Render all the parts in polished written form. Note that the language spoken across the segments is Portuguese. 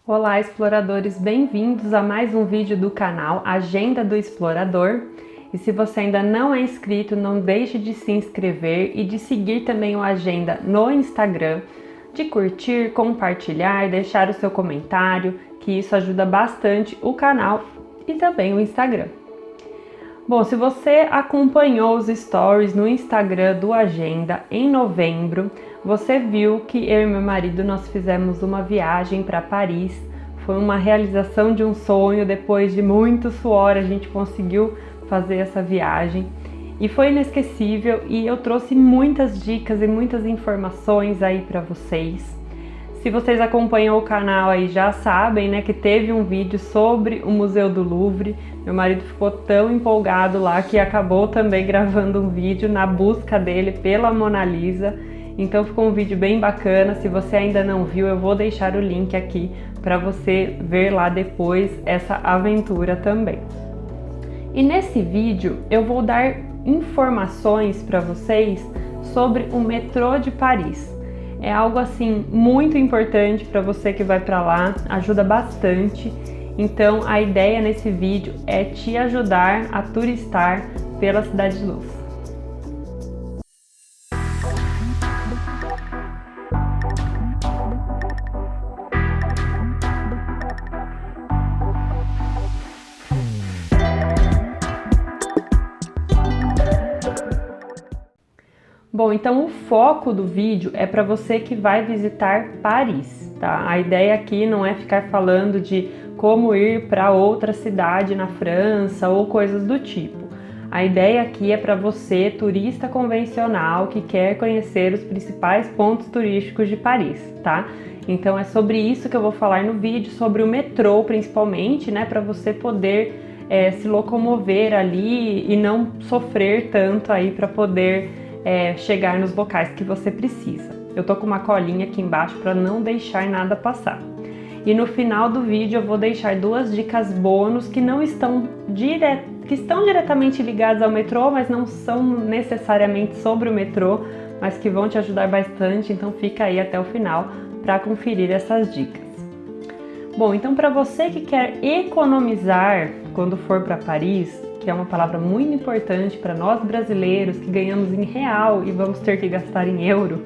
Olá, exploradores, bem-vindos a mais um vídeo do canal Agenda do Explorador. E se você ainda não é inscrito, não deixe de se inscrever e de seguir também o Agenda no Instagram, de curtir, compartilhar, deixar o seu comentário, que isso ajuda bastante o canal e também o Instagram. Bom, se você acompanhou os stories no Instagram do Agenda em novembro, você viu que eu e meu marido nós fizemos uma viagem para Paris. Foi uma realização de um sonho, depois de muito suor a gente conseguiu fazer essa viagem e foi inesquecível, e eu trouxe muitas dicas e muitas informações aí para vocês. Se vocês acompanham o canal aí já sabem, né, que teve um vídeo sobre o Museu do Louvre. Meu marido ficou tão empolgado lá que acabou também gravando um vídeo na busca dele pela Mona Lisa. Então ficou um vídeo bem bacana. Se você ainda não viu, eu vou deixar o link aqui para você ver lá depois essa aventura também. E nesse vídeo eu vou dar informações para vocês sobre o metrô de Paris. É algo assim muito importante para você que vai para lá, ajuda bastante. Então a ideia nesse vídeo é te ajudar a turistar pela Cidade de Luz. Bom, então o foco do vídeo é para você que vai visitar Paris, tá? A ideia aqui não é ficar falando de como ir para outra cidade na França ou coisas do tipo. A ideia aqui é para você, turista convencional, que quer conhecer os principais pontos turísticos de Paris, tá? Então é sobre isso que eu vou falar no vídeo, sobre o metrô principalmente, né? Para você poder se locomover ali e não sofrer tanto aí para poder chegar nos locais que você precisa. Eu tô com uma colinha aqui embaixo para não deixar nada passar. E no final do vídeo eu vou deixar duas dicas bônus que não estão diretamente ligadas ao metrô, mas não são necessariamente sobre o metrô, mas que vão te ajudar bastante. Então fica aí até o final para conferir essas dicas. Bom, então para você que quer economizar quando for para Paris, que é uma palavra muito importante para nós brasileiros que ganhamos em real e vamos ter que gastar em euro,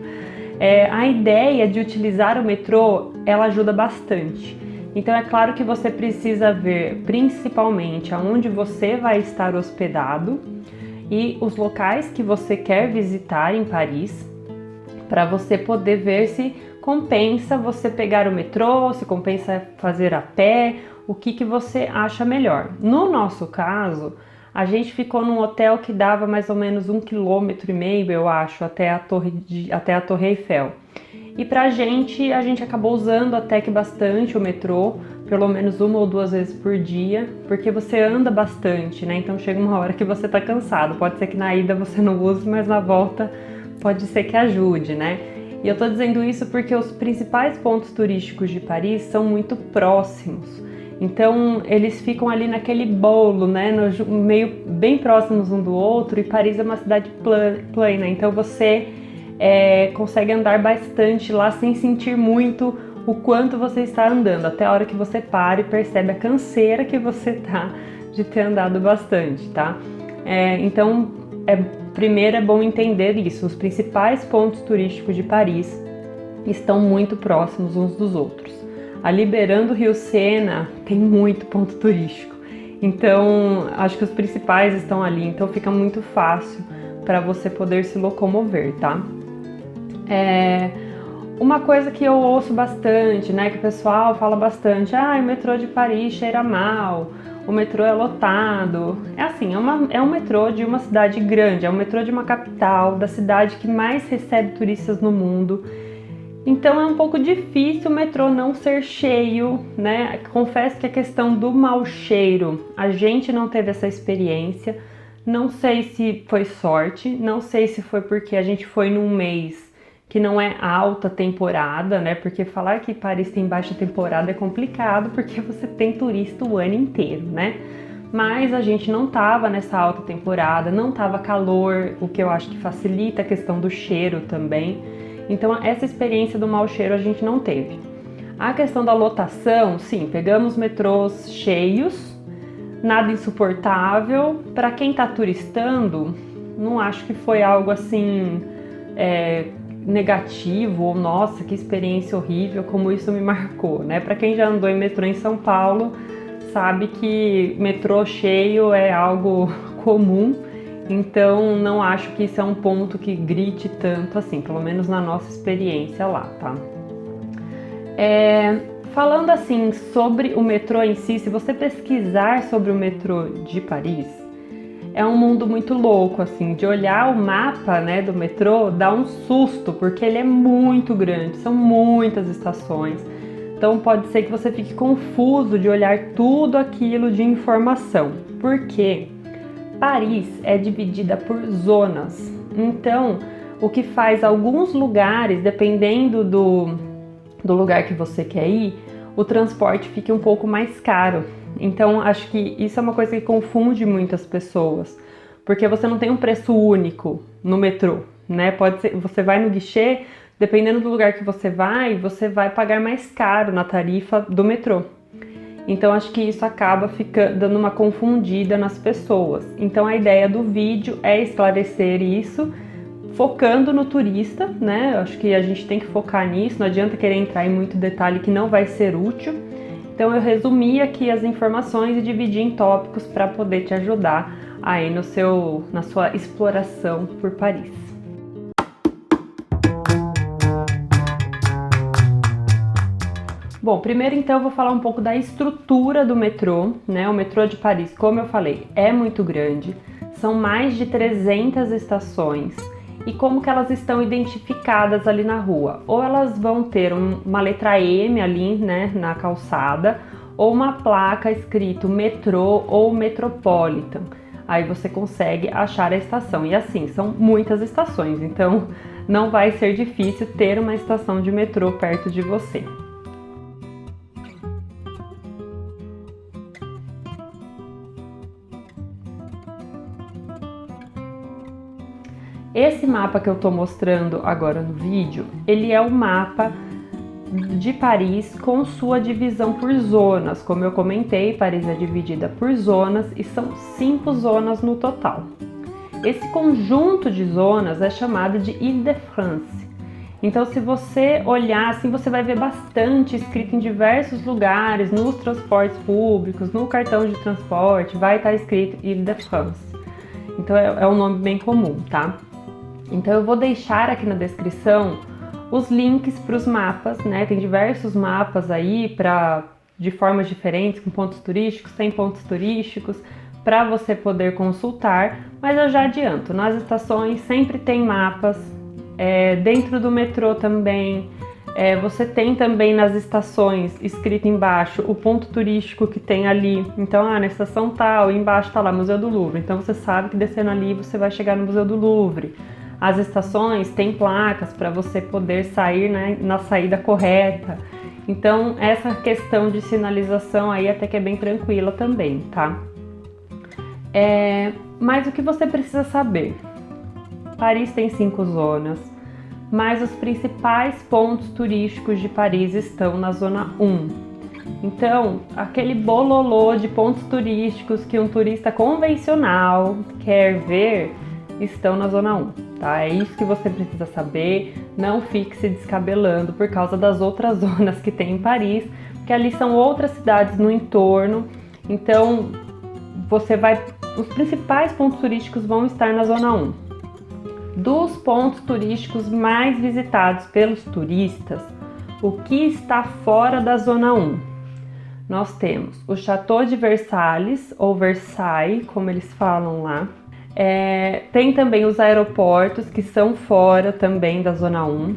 a ideia de utilizar o metrô, ela ajuda bastante. Então é claro que você precisa ver principalmente aonde você vai estar hospedado e os locais que você quer visitar em Paris, para você poder ver se compensa você pegar o metrô, se compensa fazer a pé, o que você acha melhor. No nosso caso, a gente ficou num hotel que dava mais ou menos 1,5 km, eu acho, até a Torre Eiffel. E a gente acabou usando até que bastante o metrô, pelo menos 1 ou 2 vezes por dia, porque você anda bastante, né? Então chega uma hora que você tá cansado. Pode ser que na ida você não use, mas na volta pode ser que ajude, né? E eu tô dizendo isso porque os principais pontos turísticos de Paris são muito próximos. Então eles ficam ali naquele bolo, né, meio bem próximos um do outro, e Paris é uma cidade plana, então você consegue andar bastante lá sem sentir muito o quanto você está andando, até a hora que você para e percebe a canseira que você tá de ter andado bastante, tá? Então, primeiro é bom entender isso, os principais pontos turísticos de Paris estão muito próximos uns dos outros. Ali beirando o Rio Sena tem muito ponto turístico, então acho que os principais estão ali, então fica muito fácil para você poder se locomover, tá? Uma coisa que eu ouço bastante, né, que o pessoal fala bastante, o metrô de Paris cheira mal, o metrô é lotado. É assim, é um metrô de uma cidade grande, é um metrô de uma capital, da cidade que mais recebe turistas no mundo. Então é um pouco difícil o metrô não ser cheio, né? Confesso que a questão do mau cheiro, a gente não teve essa experiência. Não sei se foi sorte, não sei se foi porque a gente foi num mês que não é alta temporada, né? Porque falar que Paris tem baixa temporada é complicado, porque você tem turista o ano inteiro, né? Mas a gente não tava nessa alta temporada, não tava calor, o que eu acho que facilita a questão do cheiro também. Então essa experiência do mau cheiro a gente não teve. A questão da lotação, sim, pegamos metrôs cheios, nada insuportável. Para quem está turistando, não acho que foi algo assim negativo ou nossa, que experiência horrível, como isso me marcou, né? Para quem já andou em metrô em São Paulo, sabe que metrô cheio é algo comum, então não acho que isso é um ponto que grite tanto assim, pelo menos na nossa experiência lá, tá? Falando assim sobre o metrô em si, se você pesquisar sobre o metrô de Paris, é um mundo muito louco, assim, de olhar o mapa, né, do metrô, dá um susto, porque ele é muito grande, são muitas estações, então pode ser que você fique confuso de olhar tudo aquilo de informação, porque Paris é dividida por zonas, então o que faz alguns lugares, dependendo do lugar que você quer ir, o transporte fica um pouco mais caro. Então acho que isso é uma coisa que confunde muitas pessoas, porque você não tem um preço único no metrô, né? Pode ser, você vai no guichê, dependendo do lugar que você vai pagar mais caro na tarifa do metrô. Então acho que isso acaba dando uma confundida nas pessoas. Então a ideia do vídeo é esclarecer isso, focando no turista, né? Acho que a gente tem que focar nisso, não adianta querer entrar em muito detalhe que não vai ser útil. Então eu resumi aqui as informações e dividi em tópicos para poder te ajudar aí na sua exploração por Paris. Bom, primeiro então eu vou falar um pouco da estrutura do metrô, né? O metrô de Paris, como eu falei, é muito grande, são mais de 300 estações. E como que elas estão identificadas ali na rua? Ou elas vão ter uma letra M ali, né, na calçada, ou uma placa escrito metrô ou Metropolitan. Aí você consegue achar a estação. E assim, são muitas estações, então não vai ser difícil ter uma estação de metrô perto de você. Esse mapa que eu estou mostrando agora no vídeo, ele é o mapa de Paris com sua divisão por zonas. Como eu comentei, Paris é dividida por zonas e são 5 zonas no total. Esse conjunto de zonas é chamado de Île-de-France. Então, se você olhar assim, você vai ver bastante escrito em diversos lugares, nos transportes públicos, no cartão de transporte, vai estar escrito Île-de-France. Então, é um nome bem comum, tá? Então eu vou deixar aqui na descrição os links para os mapas, né? Tem diversos mapas aí de formas diferentes, com pontos turísticos, sem pontos turísticos, para você poder consultar. Mas eu já adianto, nas estações sempre tem mapas, dentro do metrô também. Você tem também nas estações escrito embaixo o ponto turístico que tem ali. Então, na estação tal, embaixo tá lá Museu do Louvre. Então você sabe que descendo ali você vai chegar no Museu do Louvre. As estações têm placas para você poder sair, né, na saída correta. Então, essa questão de sinalização aí até que é bem tranquila também, tá? Mas o que você precisa saber? Paris tem 5 zonas, mas os principais pontos turísticos de Paris estão na zona 1. Então, aquele bololô de pontos turísticos que um turista convencional quer ver estão na zona 1, tá? É isso que você precisa saber, não fique se descabelando por causa das outras zonas que tem em Paris, porque ali são outras cidades no entorno, então os principais pontos turísticos vão estar na zona 1. Dos pontos turísticos mais visitados pelos turistas, o que está fora da zona 1? Nós temos o Château de Versalhes, ou Versailles, como eles falam lá. Tem também os aeroportos que são fora também da zona 1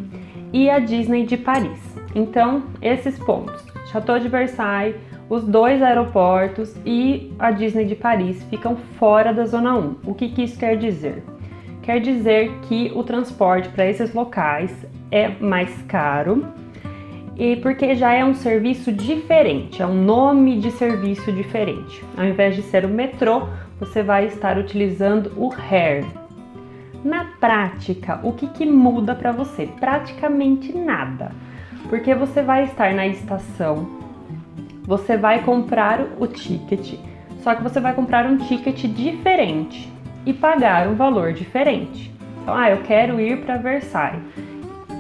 e a Disney de Paris. Então, esses pontos, Château de Versailles, os 2 aeroportos e a Disney de Paris ficam fora da zona 1. O que isso quer dizer? Quer dizer que o transporte para esses locais é mais caro e porque já é um serviço diferente, é um nome de serviço diferente. Ao invés de ser o metrô, você vai estar utilizando o RER. Na prática, o que muda para você? Praticamente nada, Porque você vai estar na estação, você vai comprar o ticket, só que você vai comprar um ticket diferente e pagar um valor diferente. Então, eu quero ir para Versailles.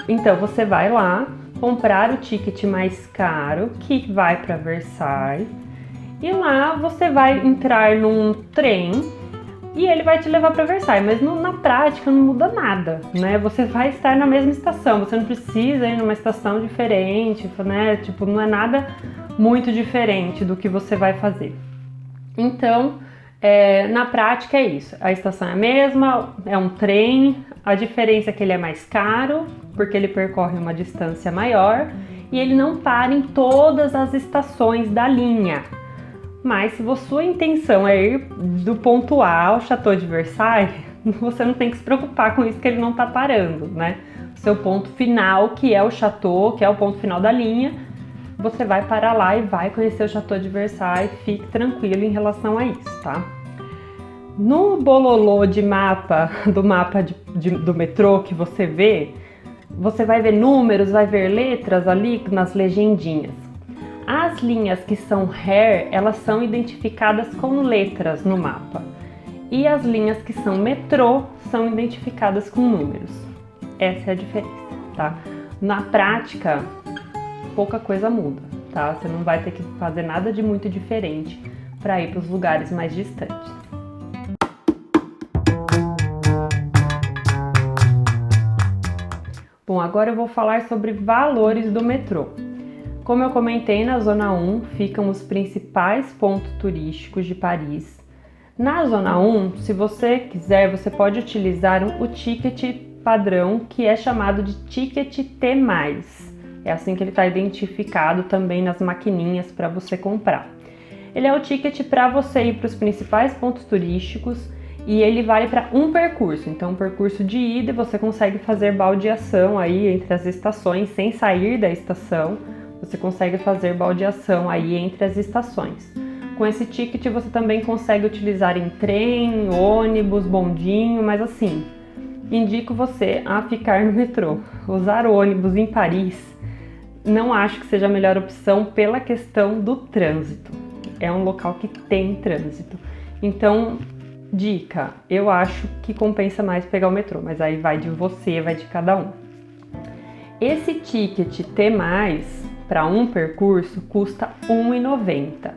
Então, você vai lá comprar o ticket mais caro que vai para Versailles e lá você vai entrar num trem e ele vai te levar para Versailles, mas na prática não muda nada, né? Você vai estar na mesma estação, você não precisa ir numa estação diferente, né? Tipo, não é nada muito diferente do que você vai fazer. Então, na prática é isso, a estação é a mesma, é um trem, a diferença é que ele é mais caro, porque ele percorre uma distância maior e ele não para em todas as estações da linha. Mas se a sua intenção é ir do ponto A ao Château de Versailles, você não tem que se preocupar com isso, que ele não está parando, né? O seu ponto final, que é o Château, que é o ponto final da linha, você vai parar lá e vai conhecer o Château de Versailles, fique tranquilo em relação a isso, tá? No bololô de mapa, do metrô que você vai ver números, vai ver letras ali nas legendinhas. As linhas que são RER, elas são identificadas com letras no mapa. E as linhas que são metrô são identificadas com números. Essa é a diferença, tá? Na prática, pouca coisa muda, tá? Você não vai ter que fazer nada de muito diferente para ir para os lugares mais distantes. Bom, agora eu vou falar sobre valores do metrô. Como eu comentei, na Zona 1 ficam os principais pontos turísticos de Paris. Na Zona 1, se você quiser, você pode utilizar o ticket padrão, que é chamado de ticket T+. É assim que ele está identificado também nas maquininhas para você comprar. Ele é o ticket para você ir para os principais pontos turísticos e ele vale para um percurso. Então, um percurso de ida, você consegue fazer baldeação aí entre as estações sem sair da estação. Você consegue fazer baldeação aí entre as estações. Com esse ticket você também consegue utilizar em trem, ônibus, bondinho, mas assim, indico você a ficar no metrô. Usar o ônibus em Paris, não acho que seja a melhor opção pela questão do trânsito. É um local que tem trânsito. Então, dica, eu acho que compensa mais pegar o metrô, mas aí vai de você, vai de cada um. Esse ticket T+, para um percurso, custa R$1,90.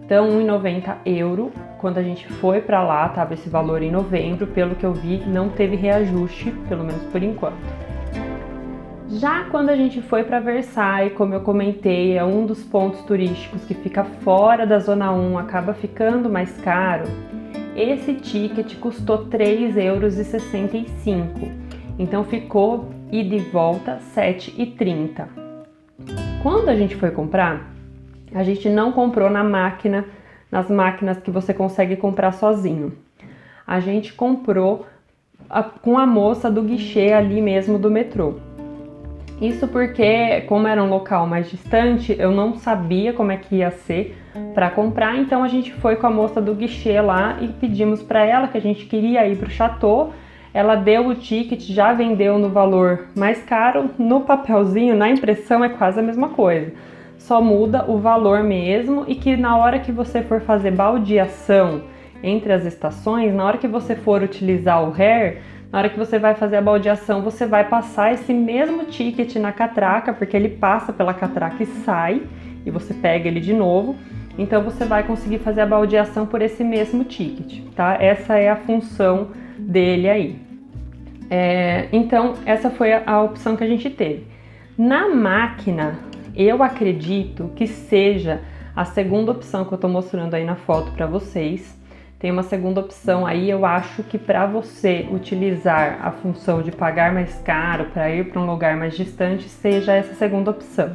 Então, €1,90. Quando a gente foi para lá, estava esse valor em novembro. Pelo que eu vi, não teve reajuste, pelo menos por enquanto. Já quando a gente foi para Versailles, como eu comentei, é um dos pontos turísticos que fica fora da Zona 1, acaba ficando mais caro. Esse ticket custou €3,65. Então, ficou ida e volta R$7,30. Quando a gente foi comprar, a gente não comprou nas máquinas que você consegue comprar sozinho. A gente comprou com a moça do guichê ali mesmo do metrô. Isso porque, como era um local mais distante, eu não sabia como é que ia ser para comprar, então a gente foi com a moça do guichê lá e pedimos para ela que a gente queria ir para o Château. Ela deu o ticket, já vendeu no valor mais caro, no papelzinho, na impressão é quase a mesma coisa. Só muda o valor mesmo e que na hora que você for fazer baldeação entre as estações, na hora que você for utilizar o RER, na hora que você vai fazer a baldeação, você vai passar esse mesmo ticket na catraca, porque ele passa pela catraca e sai, e você pega ele de novo. Então você vai conseguir fazer a baldeação por esse mesmo ticket, tá? Essa é a função dele aí. Então essa foi a opção que a gente teve. Na máquina, eu acredito que seja a segunda opção que eu tô mostrando aí na foto para vocês. Tem uma segunda opção aí, eu acho que para você utilizar a função de pagar mais caro para ir para um lugar mais distante, seja essa segunda opção.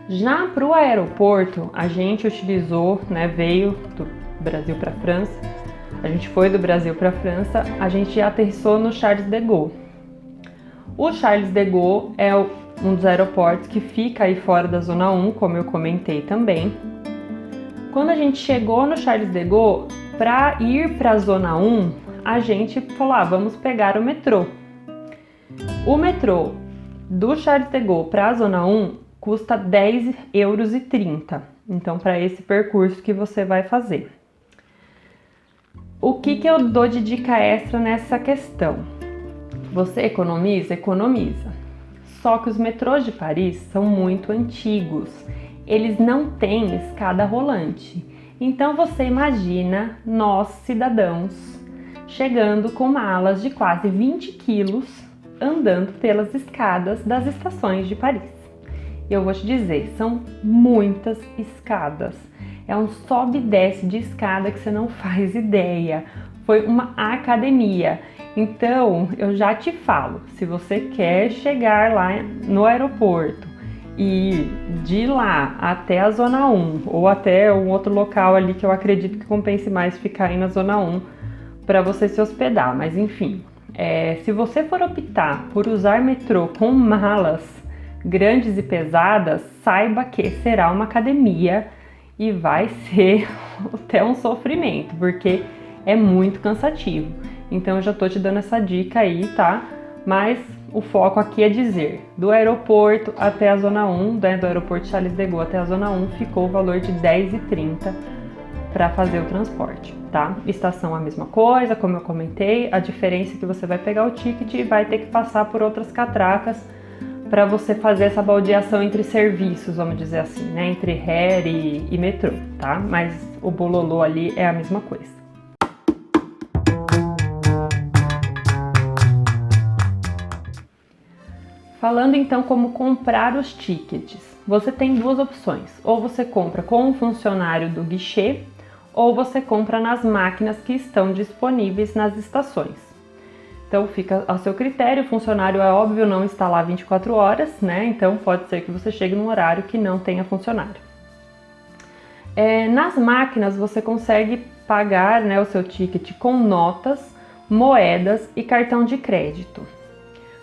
Já para o aeroporto, a gente utilizou, né, veio do Brasil para a França, a gente foi do Brasil para a França, a gente aterrissou no Charles de Gaulle. O Charles de Gaulle é um dos aeroportos que fica aí fora da Zona 1, como eu comentei também. Quando a gente chegou no Charles de Gaulle, para ir para a Zona 1, a gente falou, vamos pegar o metrô. O metrô Do Charles de Gaulle para a Zona 1 custa €10,30. Então, para esse percurso que você vai fazer. O que eu dou de dica extra nessa questão? Você economiza? Economiza. Só que os metrôs de Paris são muito antigos. Eles não têm escada rolante. Então você imagina nós, cidadãos, chegando com malas de quase 20 quilos, andando pelas escadas das estações de Paris. Eu vou te dizer, são muitas escadas. É um sobe e desce de escada que você não faz ideia. Foi uma academia. Então, eu já te falo, se você quer chegar lá no aeroporto e de lá até a Zona 1 ou até um outro local ali que eu acredito que compense mais ficar aí na Zona 1 para você se hospedar, mas enfim, se você for optar por usar metrô com malas grandes e pesadas, saiba que será uma academia e vai ser até um sofrimento, porque é muito cansativo. Então eu já tô te dando essa dica aí, tá? Mas o foco aqui é dizer, do aeroporto até a Zona 1, né, do aeroporto Charles de Gaulle até a Zona 1, ficou o valor de R$10,30 para fazer o transporte, tá? Estação a mesma coisa, como eu comentei, a diferença é que você vai pegar o ticket e vai ter que passar por outras catracas para você fazer essa baldeação entre serviços, vamos dizer assim, né? Entre RER e metrô, tá? Mas o bololô ali é a mesma coisa. Falando então como comprar os tickets, você tem duas opções, ou você compra com um funcionário do guichê, ou você compra nas máquinas que estão disponíveis nas estações. Então fica ao seu critério, o funcionário é óbvio não está lá 24 horas, né? Então pode ser que você chegue num horário que não tenha funcionário. Nas máquinas você consegue pagar, né, o seu ticket com notas, moedas e cartão de crédito.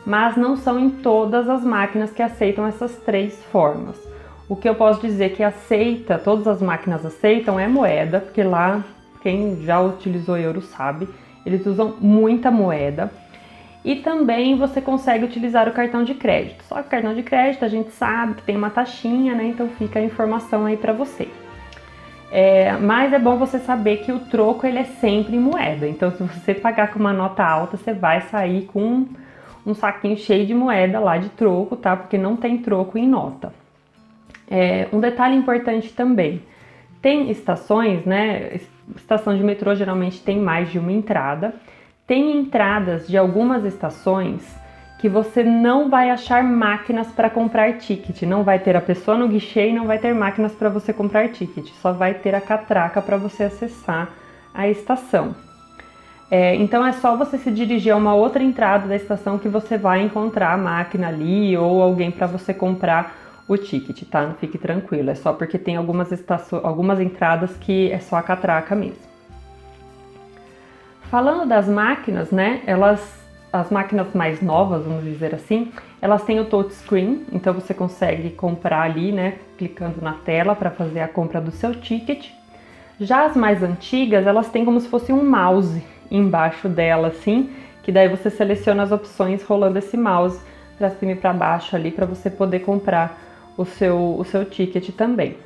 Mas não são em todas as máquinas que aceitam essas três formas. O que eu posso dizer que aceita, todas as máquinas aceitam é moeda, porque lá quem já utilizou euro sabe, eles usam muita moeda. E também você consegue utilizar o cartão de crédito. Só que o cartão de crédito a gente sabe que tem uma taxinha, né? Então fica a informação aí para você. Mas é bom você saber que o troco ele é sempre em moeda. Então se você pagar com uma nota alta, você vai sair com um saquinho cheio de moeda lá de troco, tá? Porque não tem troco em nota. Um detalhe importante também, tem estações, né? Estação de metrô geralmente tem mais de uma entrada. Tem entradas de algumas estações que você não vai achar máquinas para comprar ticket. Não vai ter a pessoa no guichê e não vai ter máquinas para você comprar ticket. Só vai ter a catraca para você acessar a estação. Então é só você se dirigir a uma outra entrada da estação que você vai encontrar a máquina ali ou alguém para você comprar o ticket, tá? Não fique tranquilo, é só porque tem algumas entradas que é só a catraca mesmo. Falando das máquinas, né? As máquinas mais novas, vamos dizer assim, elas têm o touchscreen, então você consegue comprar ali, né? Clicando na tela para fazer a compra do seu ticket. Já as mais antigas, elas têm como se fosse um mouse embaixo dela, assim, que daí você seleciona as opções rolando esse mouse para cima e para baixo ali para você poder comprar o seu ticket também.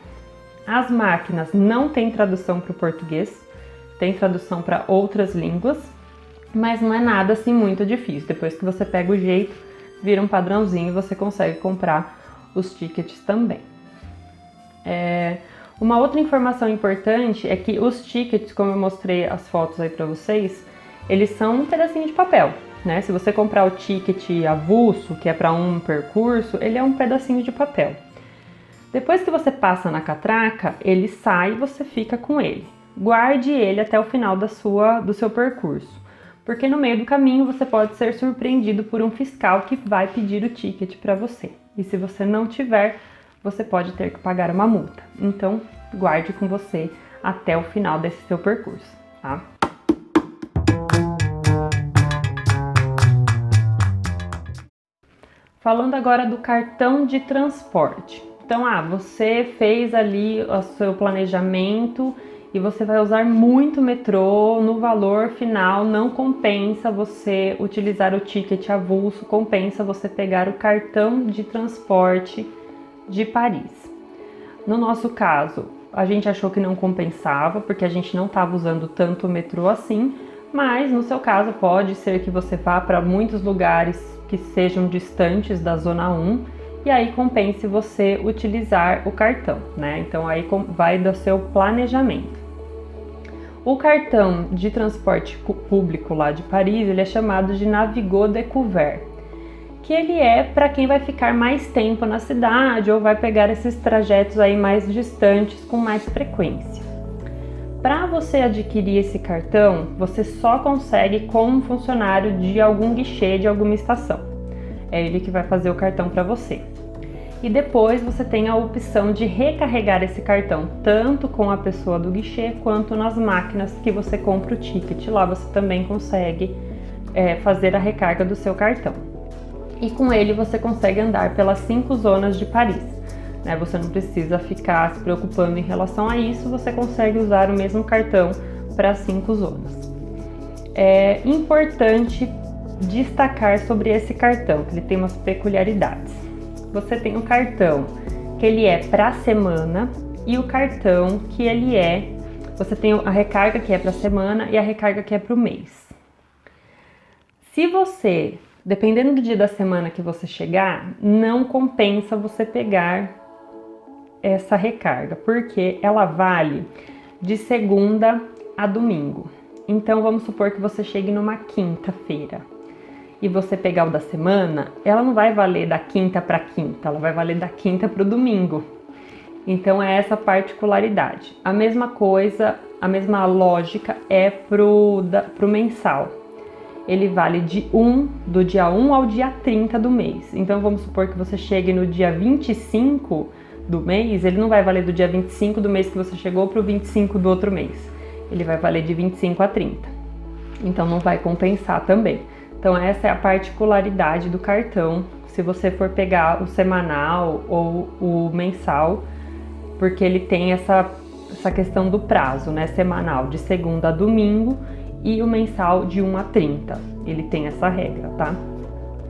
As máquinas não têm tradução para o português, tem tradução para outras línguas, mas não é nada assim muito difícil. Depois que você pega o jeito, vira um padrãozinho e você consegue comprar os tickets também. Uma outra informação importante é que os tickets, como eu mostrei as fotos aí para vocês, eles são um pedacinho de papel, né? Se você comprar o ticket avulso, que é para um percurso, ele é um pedacinho de papel. Depois que você passa na catraca, ele sai e você fica com ele. Guarde ele até o final do seu percurso, porque no meio do caminho você pode ser surpreendido por um fiscal que vai pedir o ticket para você. E se você não tiver, você pode ter que pagar uma multa. Então, guarde com você até o final desse seu percurso, tá? Falando agora do cartão de transporte. Então, você fez ali o seu planejamento e você vai usar muito metrô, no valor final não compensa você utilizar o ticket avulso, compensa você pegar o cartão de transporte de Paris. No nosso caso, a gente achou que não compensava, porque a gente não estava usando tanto o metrô assim, mas no seu caso pode ser que você vá para muitos lugares que sejam distantes da Zona 1, e aí compense você utilizar o cartão, né? Então aí vai do seu planejamento. O cartão de transporte público lá de Paris, ele é chamado de Navigo Découvert, que ele é para quem vai ficar mais tempo na cidade ou vai pegar esses trajetos aí mais distantes com mais frequência. Para você adquirir esse cartão, você só consegue com um funcionário de algum guichê de alguma estação. É ele que vai fazer o cartão para você. E depois você tem a opção de recarregar esse cartão, tanto com a pessoa do guichê, quanto nas máquinas que você compra o ticket. Lá você também consegue fazer a recarga do seu cartão. E com ele você consegue andar pelas 5 zonas de Paris. Né? Você não precisa ficar se preocupando em relação a isso, você consegue usar o mesmo cartão para as 5 zonas. É importante destacar sobre esse cartão, que ele tem umas peculiaridades. Você tem um cartão que ele é para semana e o cartão que ele você tem a recarga que é para semana e a recarga que é para o mês. Se você, dependendo do dia da semana que você chegar, não compensa você pegar essa recarga, porque ela vale de segunda a domingo. Então vamos supor que você chegue numa quinta-feira e você pegar o da semana, ela não vai valer da quinta para quinta, ela vai valer da quinta para o domingo. Então é essa particularidade. A mesma coisa, a mesma lógica é pro mensal. Ele vale do dia 1 ao dia 30 do mês. Então vamos supor que você chegue no dia 25 do mês, ele não vai valer do dia 25 do mês que você chegou para o 25 do outro mês. Ele vai valer de 25 a 30. Então não vai compensar também. Então essa é a particularidade do cartão, se você for pegar o semanal ou o mensal, porque ele tem essa questão do prazo, né? Semanal de segunda a domingo e o mensal de 1 a 30. Ele tem essa regra, tá?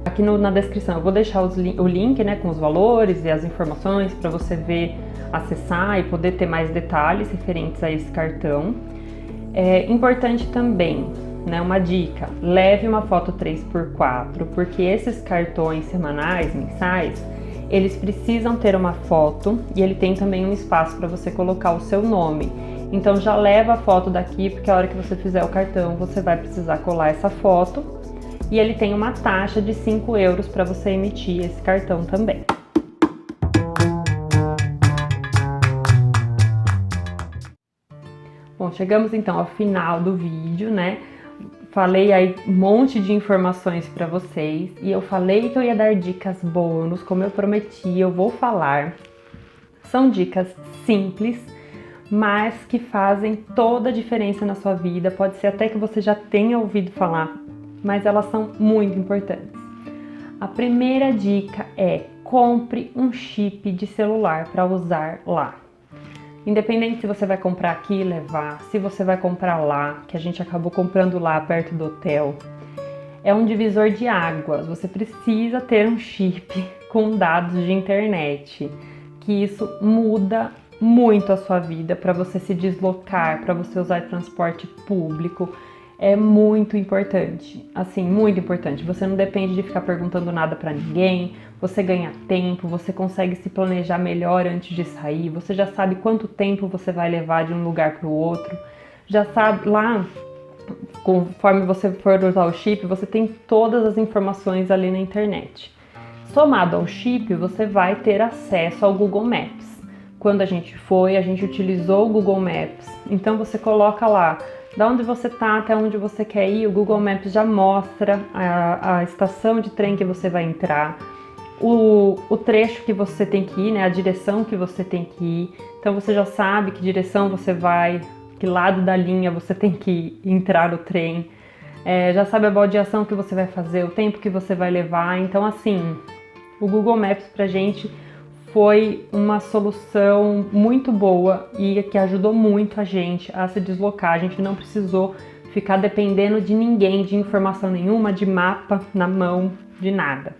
Aqui na descrição eu vou deixar o link, né, com os valores e as informações para você ver, acessar e poder ter mais detalhes referentes a esse cartão. É importante também, né, uma dica, leve uma foto 3x4, porque esses cartões semanais, mensais, eles precisam ter uma foto e ele tem também um espaço para você colocar o seu nome. Então já leva a foto daqui, porque a hora que você fizer o cartão, você vai precisar colar essa foto. E ele tem uma taxa de 5 euros para você emitir esse cartão também. Bom, chegamos então ao final do vídeo, né? Falei aí um monte de informações para vocês e eu falei que eu ia dar dicas bônus, como eu prometi, eu vou falar. São dicas simples, mas que fazem toda a diferença na sua vida. Pode ser até que você já tenha ouvido falar, mas elas são muito importantes. A primeira dica é: compre um chip de celular para usar lá. Independente se você vai comprar aqui e levar, se você vai comprar lá, que a gente acabou comprando lá perto do hotel, é um divisor de águas. Você precisa ter um chip com dados de internet, que isso muda muito a sua vida para você se deslocar, para você usar transporte público. É muito importante, assim, muito importante. Você não depende de ficar perguntando nada para ninguém, você ganha tempo, você consegue se planejar melhor antes de sair, você já sabe quanto tempo você vai levar de um lugar para o outro, já sabe lá, conforme você for usar o chip, você tem todas as informações ali na internet. Somado ao chip, você vai ter acesso ao Google Maps. Quando a gente foi, a gente utilizou o Google Maps, então você coloca lá da onde você está até onde você quer ir, o Google Maps já mostra a estação de trem que você vai entrar, o trecho que você tem que ir, né, a direção que você tem que ir. Então você já sabe que direção você vai, que lado da linha você tem que entrar no trem, já sabe a baldeação que você vai fazer, o tempo que você vai levar. Então assim, o Google Maps pra gente foi uma solução muito boa e que ajudou muito a gente a se deslocar. A gente não precisou ficar dependendo de ninguém, de informação nenhuma, de mapa na mão, de nada.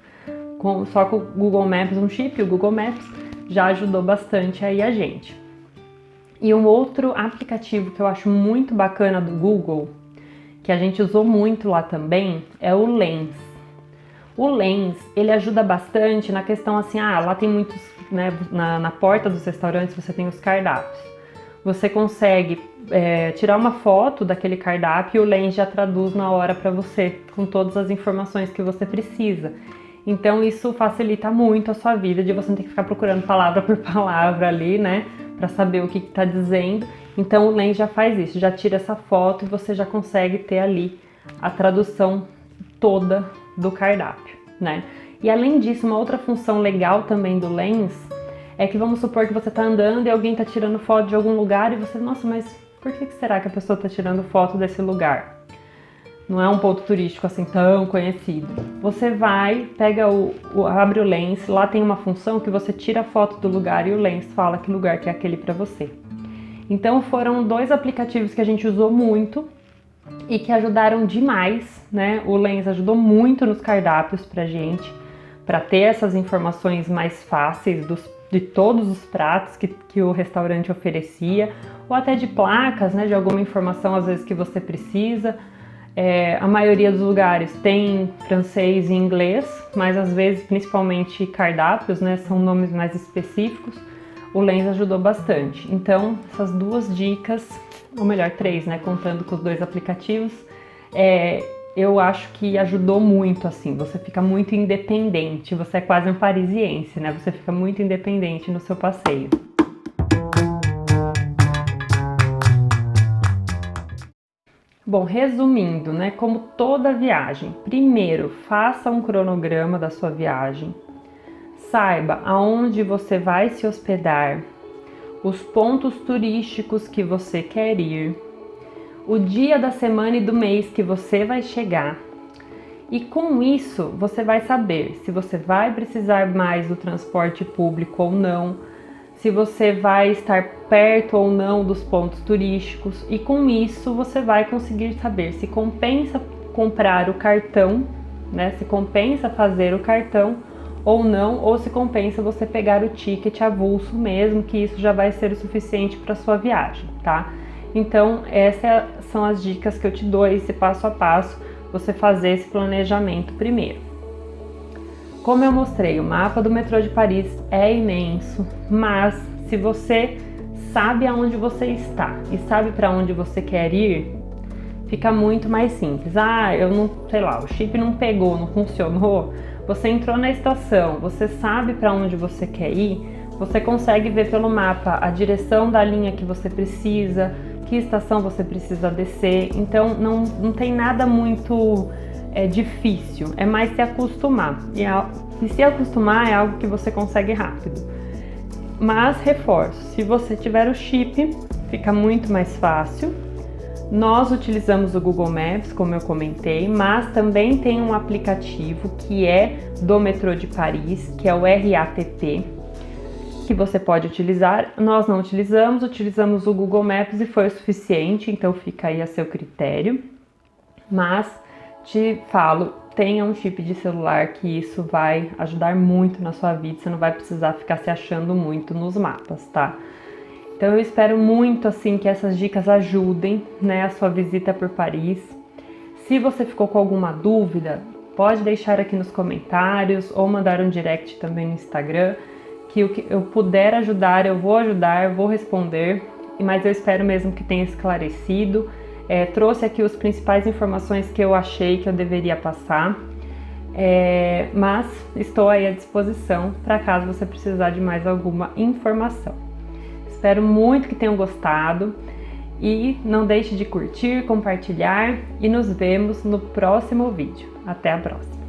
Só com o Google Maps, um chip, o Google Maps, já ajudou bastante aí a gente. E um outro aplicativo que eu acho muito bacana do Google, que a gente usou muito lá também, é o Lens. O Lens, ele ajuda bastante na questão assim, lá tem muitos, né, na porta dos restaurantes você tem os cardápios. Você consegue tirar uma foto daquele cardápio e o Lens já traduz na hora para você, com todas as informações que você precisa. Então isso facilita muito a sua vida, de você não ter que ficar procurando palavra por palavra ali, né, para saber o que está dizendo. Então o Lens já faz isso, já tira essa foto e você já consegue ter ali a tradução toda do cardápio, né? E além disso, uma outra função legal também do Lens é que vamos supor que você está andando e alguém está tirando foto de algum lugar e você, nossa, mas por que será que a pessoa está tirando foto desse lugar? Não é um ponto turístico assim tão conhecido. Você vai, abre o Lens, lá tem uma função que você tira a foto do lugar e o Lens fala que lugar que é aquele para você. Então foram 2 aplicativos que a gente usou muito e que ajudaram demais, né? O Lens ajudou muito nos cardápios pra gente, para ter essas informações mais fáceis de todos os pratos que o restaurante oferecia, ou até de placas, né? De alguma informação às vezes que você precisa. A maioria dos lugares tem francês e inglês, mas às vezes, principalmente cardápios, né? São nomes mais específicos. O Lens ajudou bastante. Então, essas 2 dicas, ou melhor, 3, né? Contando com os 2 aplicativos, eu acho que ajudou muito, assim. Você fica muito independente, você é quase um parisiense, né? Você fica muito independente no seu passeio. Bom, resumindo, né? Como toda viagem, primeiro, faça um cronograma da sua viagem. Saiba aonde você vai se hospedar, os pontos turísticos que você quer ir, o dia da semana e do mês que você vai chegar. E com isso, você vai saber se você vai precisar mais do transporte público ou não, se você vai estar perto ou não dos pontos turísticos. E com isso, você vai conseguir saber se compensa comprar o cartão, né? Se compensa fazer o cartão ou não, ou se compensa você pegar o ticket avulso mesmo, que isso já vai ser o suficiente para sua viagem, tá? Então, essas são as dicas que eu te dou, esse passo a passo, você fazer esse planejamento primeiro. Como eu mostrei, o mapa do metrô de Paris é imenso, mas se você sabe aonde você está e sabe para onde você quer ir, fica muito mais simples. Eu não, sei lá, o chip não pegou, não funcionou. Você entrou na estação, você sabe para onde você quer ir, você consegue ver pelo mapa a direção da linha que você precisa, que estação você precisa descer. Então não tem nada muito difícil, é mais se acostumar. E se acostumar é algo que você consegue rápido. Mas reforço, se você tiver o chip, fica muito mais fácil. Nós utilizamos o Google Maps, como eu comentei, mas também tem um aplicativo que é do metrô de Paris, que é o RATP, que você pode utilizar. Nós não utilizamos o Google Maps e foi o suficiente, então fica aí a seu critério. Mas te falo, tenha um chip de celular, que isso vai ajudar muito na sua vida, você não vai precisar ficar se achando muito nos mapas, tá? Então eu espero muito assim que essas dicas ajudem, né, a sua visita por Paris. Se você ficou com alguma dúvida, pode deixar aqui nos comentários ou mandar um direct também no Instagram, que o que eu puder ajudar, eu vou responder, mas eu espero mesmo que tenha esclarecido. Trouxe aqui as principais informações que eu achei que eu deveria passar, mas estou aí à disposição para caso você precisar de mais alguma informação. Espero muito que tenham gostado e não deixe de curtir, compartilhar e nos vemos no próximo vídeo. Até a próxima!